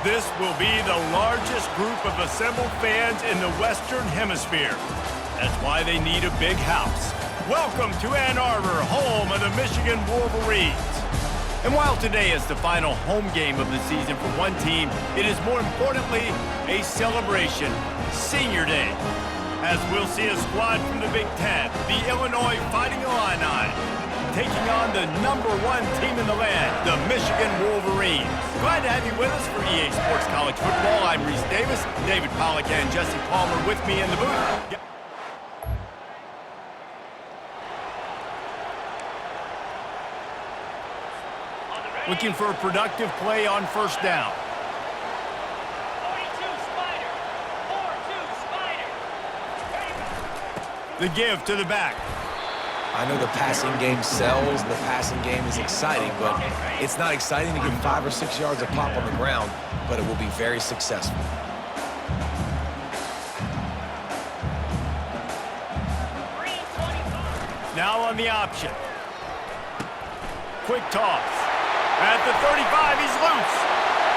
This will be the largest group of assembled fans in the Western Hemisphere. That's why they need a big house. Welcome to Ann Arbor, home of the Michigan Wolverines. And while today is the final home game of the season for one team, it is more importantly a celebration, Senior Day. As we'll see a squad from the Big Ten, the Illinois Fighting Illini, taking on the #1 team in the land, the Michigan Wolverines. Glad to have you with us for EA Sports College Football. I'm Reese Davis, David Pollack and Jesse Palmer with me in the booth. Looking for a productive play on first down. 42 Spider. 4-2 Spider. The give to the back. I know the passing game sells, the passing game is exciting, but it's not exciting to get 5 or 6 yards of pop on the ground, but it will be very successful. Now on the option. Quick toss. At the 35, he's loose.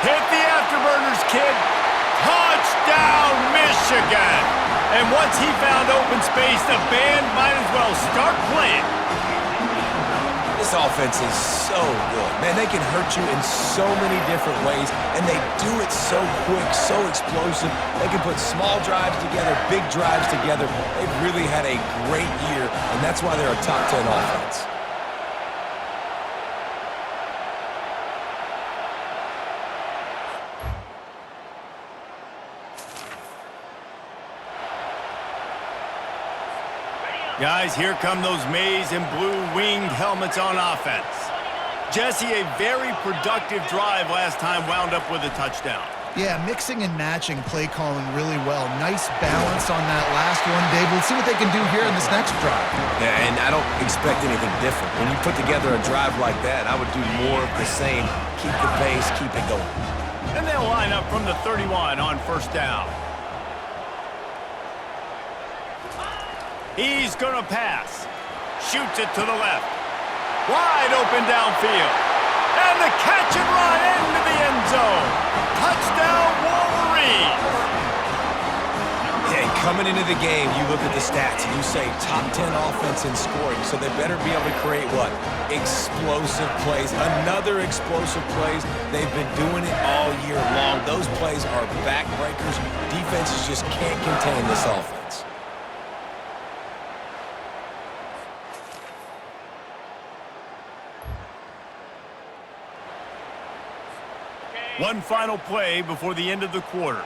Hit the afterburners, kid. Touchdown, Michigan! And once he found open space, the band might as well start playing. This offense is so good. Man, they can hurt you in so many different ways, and they do it so quick, so explosive. They can put small drives together, big drives together. They've really had a great year, and that's why they're a top 10 offense. Guys, here come those maize and blue winged helmets on offense. Jesse, a very productive drive last time wound up with a touchdown. Yeah, mixing and matching play calling really well. Nice balance on that last one, Dave. We'll see what they can do here in this next drive. Yeah, and I don't expect anything different. When you put together a drive like that, I would do more of the same. Keep the pace, keep it going. And they'll line up from the 31 on first down. He's going to pass. Shoots it to the left. Wide open downfield. And the catch and run into the end zone. Touchdown, Wolverines. Yeah, coming into the game, you look at the stats and you say top 10 offense in scoring, so they better be able to create what? Explosive plays. Another explosive plays. They've been doing it all year long. Those plays are backbreakers. Defenses just can't contain this offense. One final play before the end of the quarter.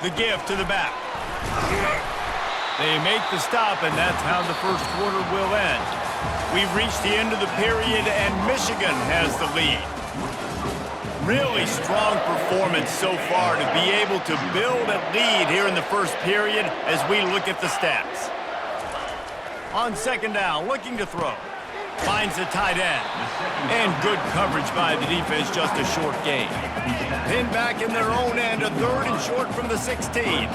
The give to the back. They make the stop, and that's how the first quarter will end. We've reached the end of the period, and Michigan has the lead. Really strong performance so far to be able to build a lead here in the first period as we look at the stats. On second down, looking to throw. Finds the tight end. And good coverage by the defense, just a short gain. Pinned back in their own end, a third and short from the 16.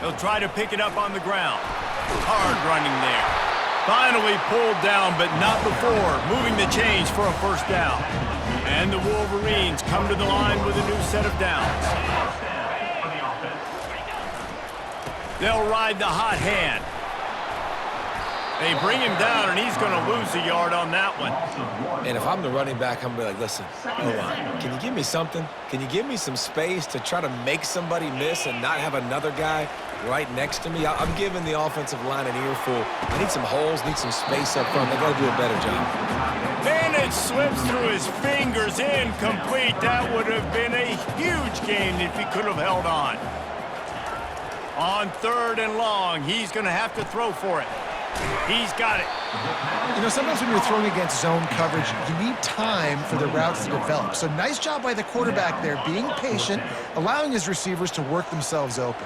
They'll try to pick it up on the ground. Hard running there. Finally pulled down, but not before moving the chains for a first down. And the Wolverines come to the line with a new set of downs. They'll ride the hot hand. They bring him down, and he's going to lose a yard on that one. And if I'm the running back, I'm going to be like, listen, hold on. Can you give me something? Can you give me some space to try to make somebody miss and not have another guy right next to me? I'm giving the offensive line an earful. They need some holes, need some space up front. They got to do a better job. And it slips through his fingers, incomplete. That would have been a huge gain if he could have held on. On third and long, he's going to have to throw for it. He's got it. You know, sometimes when you're throwing against zone coverage, you need time for the routes to develop. So nice job by the quarterback there, being patient, allowing his receivers to work themselves open.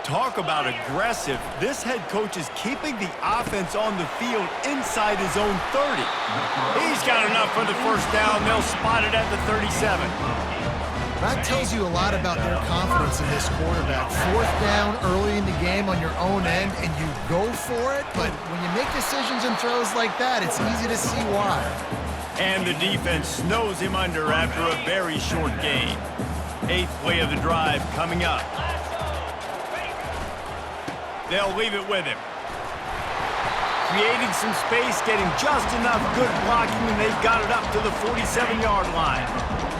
Talk about aggressive. This head coach is keeping the offense on the field inside his own 30. He's got enough for the first down. They'll spot it at the 37. That tells you a lot about their confidence in this quarterback. Fourth down early in the game on your own end, and you go for it, but when you make decisions and throws like that, it's easy to see why. And the defense snows him under after a very short gain. 8th play of the drive coming up. They'll leave it with him. Creating some space, getting just enough good blocking, and they've got it up to the 47-yard line.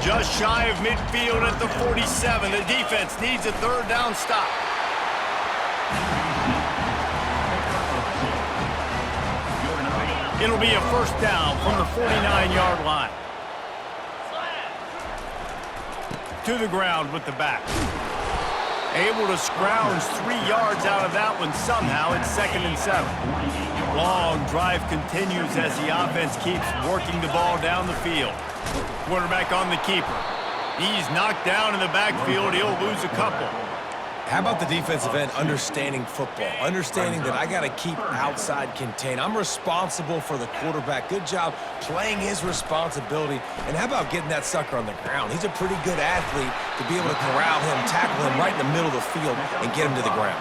Just shy of midfield at the 47. The defense needs a third down stop. It'll be a first down from the 49-yard line. To the ground with the back. Able to scrounge 3 yards out of that one somehow. It's 2nd and 7. Long drive continues as the offense keeps working the ball down the field. Quarterback on the keeper. He's knocked down in the backfield. He'll lose a couple. How about the defensive end understanding football, understanding that I got to keep outside contained. I'm responsible for the quarterback. Good job playing his responsibility. And how about getting that sucker on the ground? He's a pretty good athlete to be able to corral him, tackle him right in the middle of the field, and get him to the ground.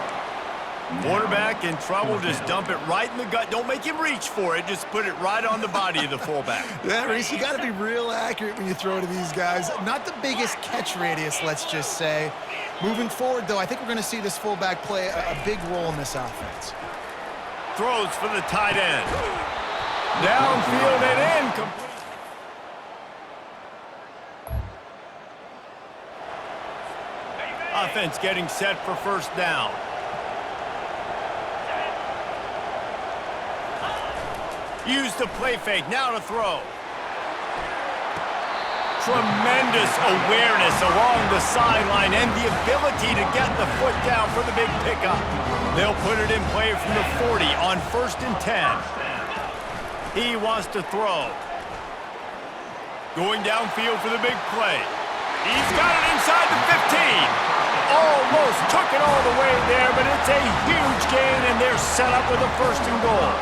Quarterback in trouble, just dump it right in the gut. Don't make him reach for it. Just put it right on the body of the fullback. Yeah, Reese, you got to be real accurate when you throw to these guys. Not the biggest catch radius, let's just say. Moving forward, though, I think we're going to see this fullback play a big role in this offense. Throws for the tight end. Downfield and incomplete. Offense getting set for first down. Use the play fake, now to throw. Tremendous awareness along the sideline and the ability to get the foot down for the big pickup. They'll put it in play from the 40 on 1st and 10. He wants to throw. Going downfield for the big play. He's got it inside the 15. Almost took it all the way there, but it's a huge gain, and they're set up with a 1st and goal.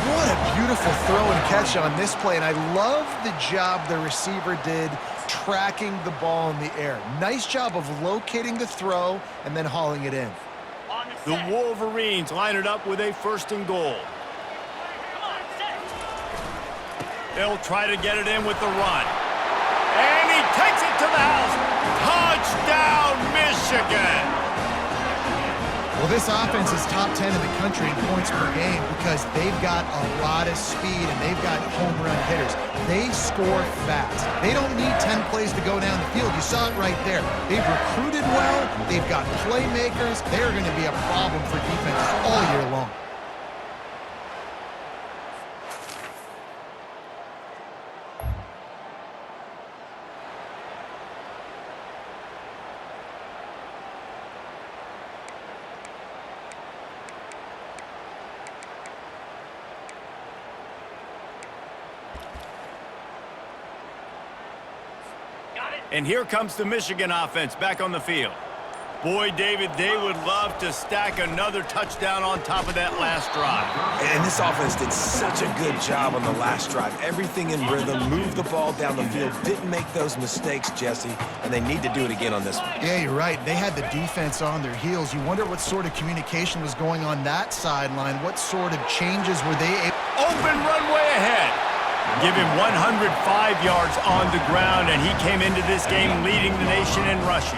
What a beautiful throw and catch on this play, and I love the job the receiver did tracking the ball in the air. Nice job of locating the throw and then hauling it in. The Wolverines line it up with a 1st and goal. They'll try to get it in with the run. And he takes it to the house. Touchdown, Michigan! Well, this offense is top 10 in the country in points per game because they've got a lot of speed and they've got home run hitters. They score fast. They don't need 10 plays to go down the field. You saw it right there. They've recruited well. They've got playmakers. They're going to be a problem for defenses all year long. And here comes the Michigan offense back on the field. Boy, David, they would love to stack another touchdown on top of that last drive. And this offense did such a good job on the last drive. Everything in rhythm, moved the ball down the field, didn't make those mistakes, Jesse, and they need to do it again on this one. Yeah, you're right. They had the defense on their heels. You wonder what sort of communication was going on that sideline. What sort of changes were they able? Open runway ahead. Give him 105 yards on the ground, and he came into this game leading the nation in rushing.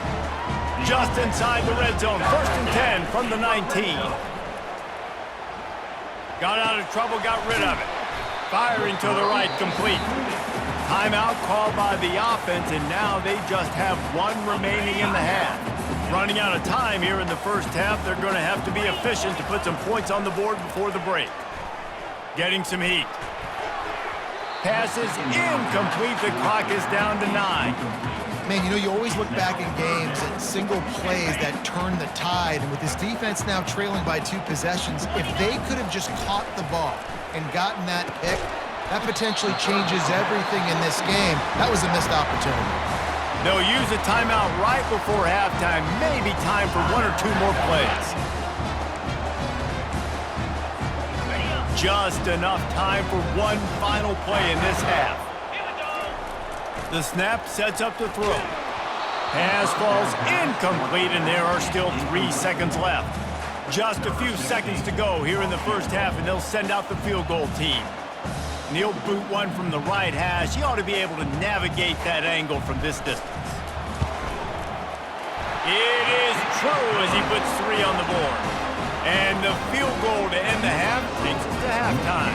Just inside the red zone, 1st and 10 from the 19. Got out of trouble, got rid of it. Firing to the right, complete. Timeout called by the offense, and now they just have one remaining in the half. Running out of time here in the first half, they're going to have to be efficient to put some points on the board before the break. Getting some heat. Pass is incomplete. The clock is down to 9. Man, you know, you always look back in games at single plays that turn the tide, and with this defense now trailing by 2 possessions, if they could have just caught the ball and gotten that pick, that potentially changes everything in this game. That was a missed opportunity. They'll use a timeout right before halftime. Maybe time for 1 or 2 more plays. Just enough time for one final play in this half. The snap sets up the throw. Pass falls incomplete, and there are still 3 seconds left. Just a few seconds to go here in the first half, and they'll send out the field goal team. and he'll boot one from the right hash. He ought to be able to navigate that angle from this distance. It is true as he puts 3 on the board. And the field goal to end the half takes us to halftime.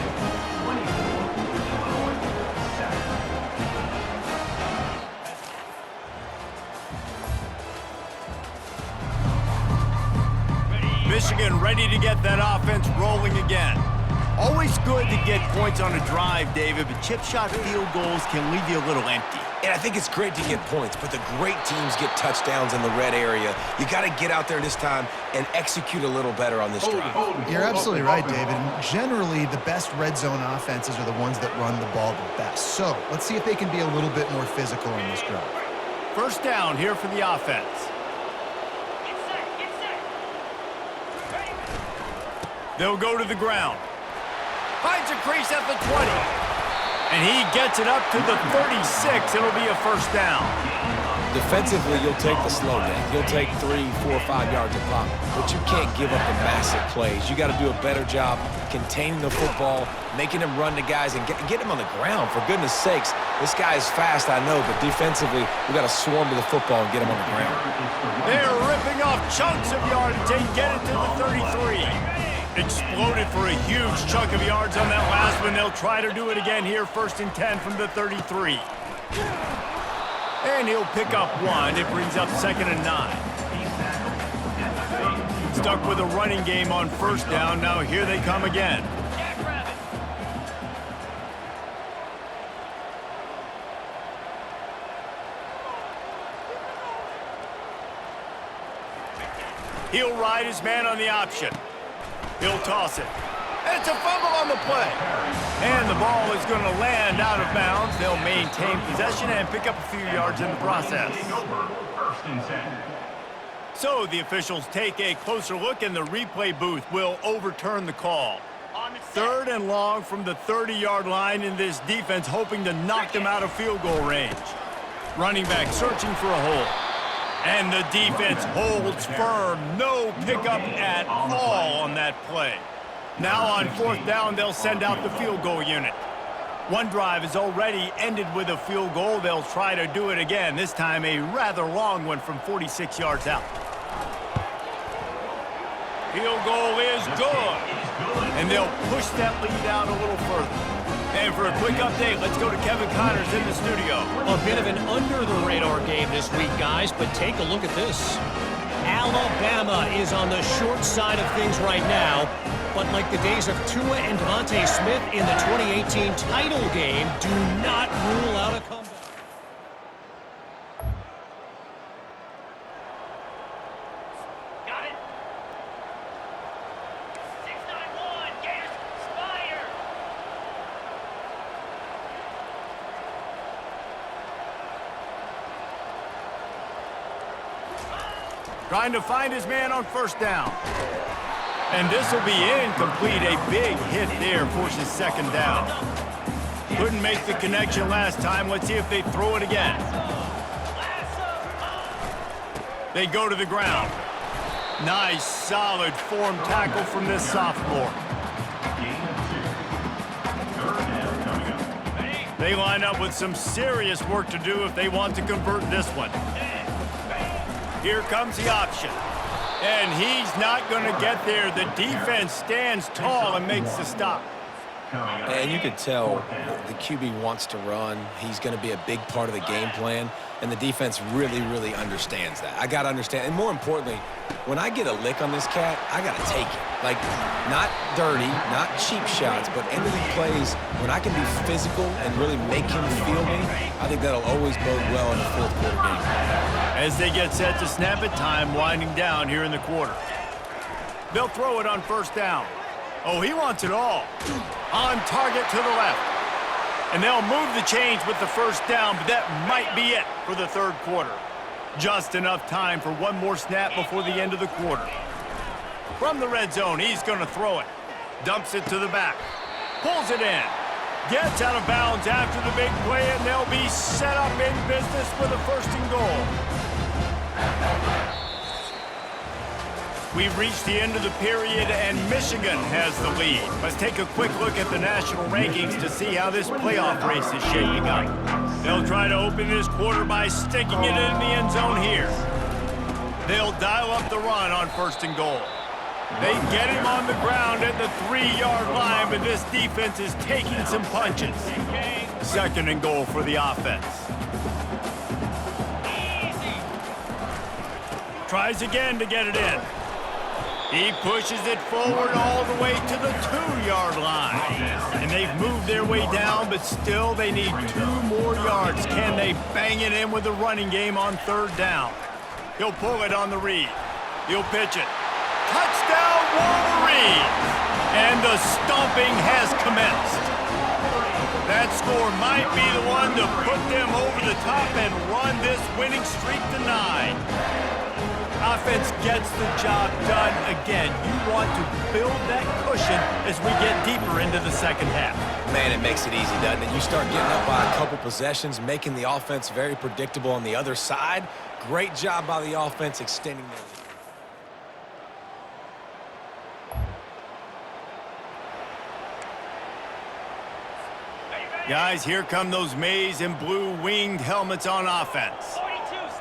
Michigan ready to get that offense rolling again. Always good to get points on a drive, David, but chip shot field goals can leave you a little empty. And I think it's great to get points, but the great teams get touchdowns in the red area. You got to get out there this time and execute a little better on this drive. You're absolutely right, David. And generally, the best red zone offenses are the ones that run the ball the best. So let's see if they can be a little bit more physical in this drive. First down here for the offense. Get set, get set. Ready. They'll go to the ground. Finds a crease at the 20. And he gets it up to the 36. It'll be a first down. Defensively, you'll take the slow down. You'll take 3, 4, 5 yards of pop, but you can't give up the massive plays. You got to do a better job containing the football, making him run to guys, and get him on the ground. For goodness sakes, this guy is fast, I know, but defensively, we got to swarm to the football and get him on the ground. They're ripping off chunks of yardage and get it to the 33. Exploded for a huge chunk of yards on that last one. They'll try to do it again here, 1st and 10 from the 33. And he'll pick up 1. It brings up 2nd and 9. Stuck with a running game on first down. Now here they come again. Jackrabbit. He'll ride his man on the option. He'll toss it. And it's a fumble on the play. And the ball is going to land out of bounds. They'll maintain possession and pick up a few yards in the process. So the officials take a closer look, and the replay booth will overturn the call. On the set. 3rd and long from the 30-yard line, in this defense hoping to knock them out of field goal range. Running back searching for a hole. And the defense holds firm. No pickup at all on that play. Now on 4th down, they'll send out the field goal unit. One drive is already ended with a field goal. They'll try to do it again, this time a rather long one from 46 yards out. Field goal is good. And they'll push that lead out a little further. And for a quick update, let's go to Kevin Connors in the studio. A bit of an under-the-radar game this week, guys, but take a look at this. Alabama is on the short side of things right now, but like the days of Tua and Devontae Smith in the 2018 title game, do not rule out a comeback. Got it. 691. Gators Spire. Trying to find his man on first down. And this will be incomplete. A big hit there forces 2nd down. Couldn't make the connection last time. Let's see if they throw it again. They go to the ground. Nice, solid form tackle from this sophomore. They line up with some serious work to do if they want to convert this one. Here comes the option. And he's not going to get there. The defense stands tall and makes the stop. And you could tell the QB wants to run. He's going to be a big part of the game plan. And the defense really, really understands that. I got to understand. And more importantly, when I get a lick on this cat, I got to take it. Like, not dirty, not cheap shots, but end of the plays, when I can be physical and really make him feel me, I think that'll always bode well in the 4th quarter game. As they get set to snap it, time winding down here in the quarter. They'll throw it on first down. Oh, he wants it all. On target to the left. And they'll move the chains with the first down, but that might be it for the 3rd quarter. Just enough time for one more snap before the end of the quarter. From the red zone, he's going to throw it. Dumps it to the back. Pulls it in. Gets out of bounds after the big play, and they'll be set up in business with a 1st and goal. We've reached the end of the period, and Michigan has the lead. Let's take a quick look at the national rankings to see how this playoff race is shaping up. They'll try to open this quarter by sticking it in the end zone here. They'll dial up the run on 1st and goal. They get him on the ground at the 3-yard line, but this defense is taking some punches. 2nd and goal for the offense. Tries again to get it in. He pushes it forward all the way to the 2-yard line. And they've moved their way down, but still they need 2 more yards. Can they bang it in with the running game on 3rd down? He'll pull it on the read. He'll pitch it. Touchdown, Wolverines! And the stomping has commenced. That score might be the one to put them over the top and run this winning streak to 9. Offense gets the job done again. You want to build that cushion as we get deeper into the 2nd half. Man, it makes it easy, doesn't it? You start getting up by a couple possessions, making the offense very predictable on the other side. Great job by the offense extending their lead. Guys, here come those maize and blue winged helmets on offense.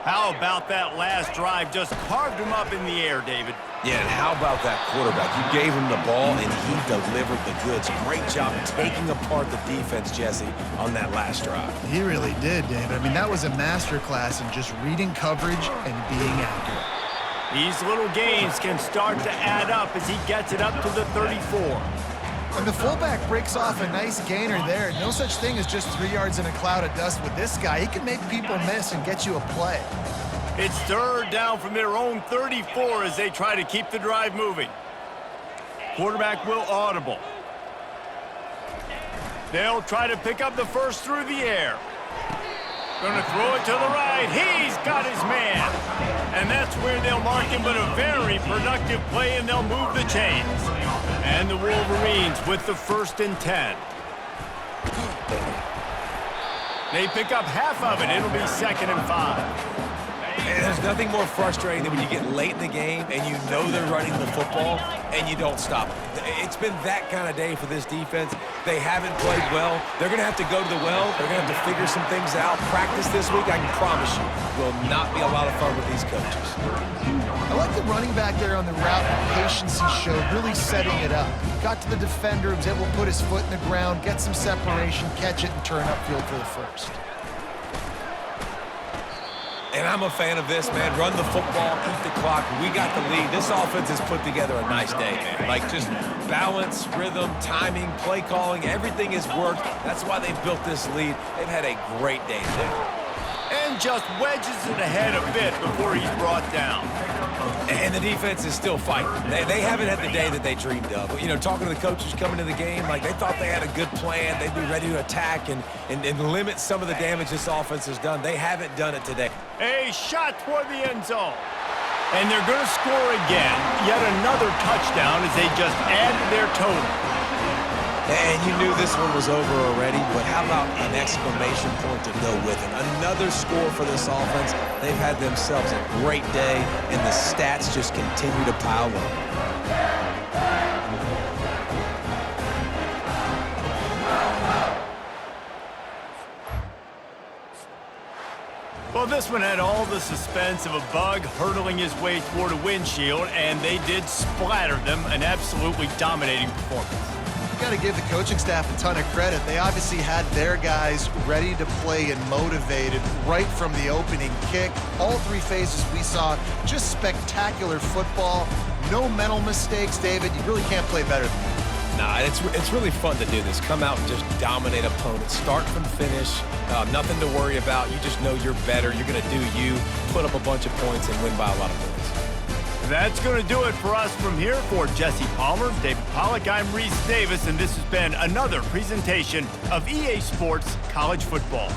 How about that last drive? Just carved him up in the air, David. Yeah, and how about that quarterback? You gave him the ball, and he delivered the goods. Great job taking apart the defense, Jesse, on that last drive. He really did, David. I mean, that was a masterclass in just reading coverage and being accurate. These little gains can start to add up as he gets it up to the 34. And the fullback breaks off a nice gainer there. No such thing as just 3 yards in a cloud of dust with this guy. He can make people miss and get you a play. It's 3rd down from their own 34 as they try to keep the drive moving. Quarterback will audible. They'll try to pick up the first through the air. Gonna throw it to the right. He's got his man. And that's where they'll mark him, but a very productive play, and they'll move the chains. And the Wolverines with the 1st and 10. They pick up half of it. It'll be 2nd and 5. And there's nothing more frustrating than when you get late in the game and you know they're running the football and you don't stop it. It's been that kind of day for this defense. They haven't played well. They're going to have to go to the well. They're going to have to figure some things out. Practice this week, I can promise you, will not be a lot of fun with these coaches. I like the running back there on the route and patience he showed, really setting it up. Got to the defender, was able to put his foot in the ground, get some separation, catch it, and turn upfield for the 1st. And I'm a fan of this, man. Run the football, eat the clock. We got the lead. This offense has put together a nice day, man. Like, just balance, rhythm, timing, play calling, everything has worked. That's why they built this lead. They've had a great day today. And just wedges it ahead a bit before he's brought down. And the defense is still fighting. They haven't had the day that they dreamed of. You know, talking to the coaches coming to the game, like they thought they had a good plan. They'd be ready to attack and limit some of the damage this offense has done. They haven't done it today. A shot toward the end zone. And they're going to score again. Yet another touchdown as they just add to their total. And you knew this one was over already, but how about an exclamation point to go with it? Another score for this offense. They've had themselves a great day, and the stats just continue to pile up. Well, this one had all the suspense of a bug hurtling his way toward a windshield, and they did splatter them. An absolutely dominating performance. You got to give the coaching staff a ton of credit. They obviously had their guys ready to play and motivated right from the opening kick. All 3 phases we saw, just spectacular football. No mental mistakes, David. You really can't play better than that. Nah, it's really fun to do this. Come out and just dominate opponents. Start from finish. Nothing to worry about. You just know you're better. You're going to do you, put up a bunch of points, and win by a lot of points. That's going to do it for us from here. For Jesse Palmer, David Pollack, I'm Reese Davis, and this has been another presentation of EA Sports College Football.